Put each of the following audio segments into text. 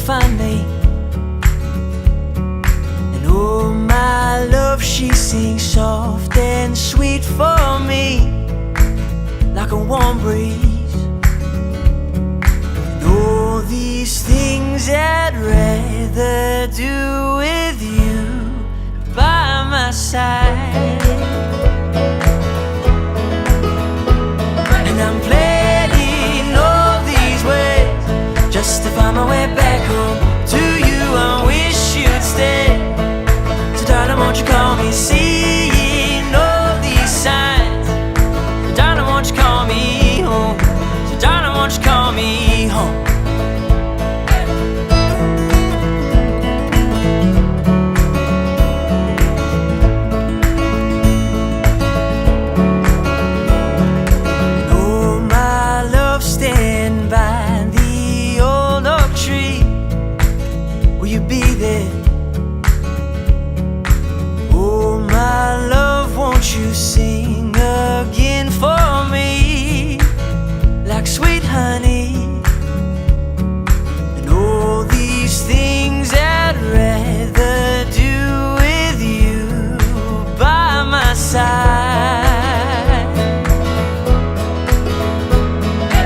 find me. And oh my love, she sings soft and sweet for me, like a warm breeze. And all these things I'd rather do with you by my side. And I'm planning all these ways just to find my way back home to you. I wish you'd stay, so darling, won't you call me? Seeing all these signs, so darling, won't you call me home? So darling, won't you call me home? Will you be there? Oh my love, won't you sing again for me, like sweet honey? And all these things I'd rather do with you by my side.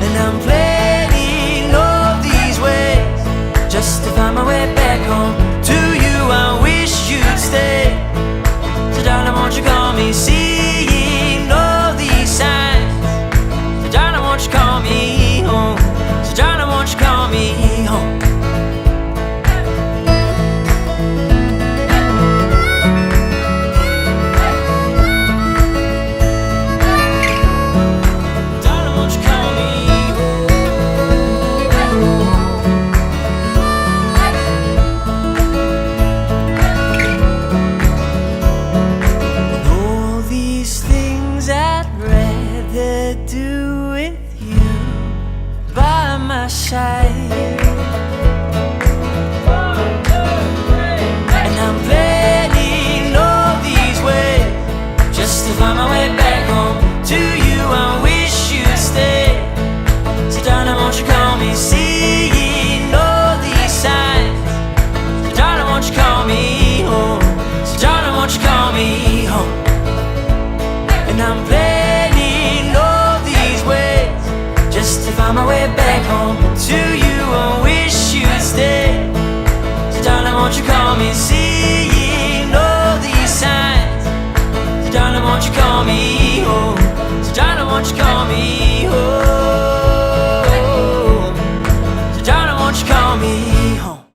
And I'm planning all these ways just to find my way back home to you. I wish you'd stay, so darling, won't you call me? Seeing all these signs, so darling, won't you call me home? So darling, won't you call me home? Darling, won't you call me home? Do with you by my side. And I'm planning all these ways just to find my way back home to you. I wish you'd stay, so darling, won't you call me? Seeing all these signs, so darling, won't you call me home? So darling, won't you call me home? And I'm planning all these ways just to find my way back home to you. I wish you'd stay, so darling, won't you call me? Seeing all these signs, so darling, won't you call me home? So darling, won't you call me home?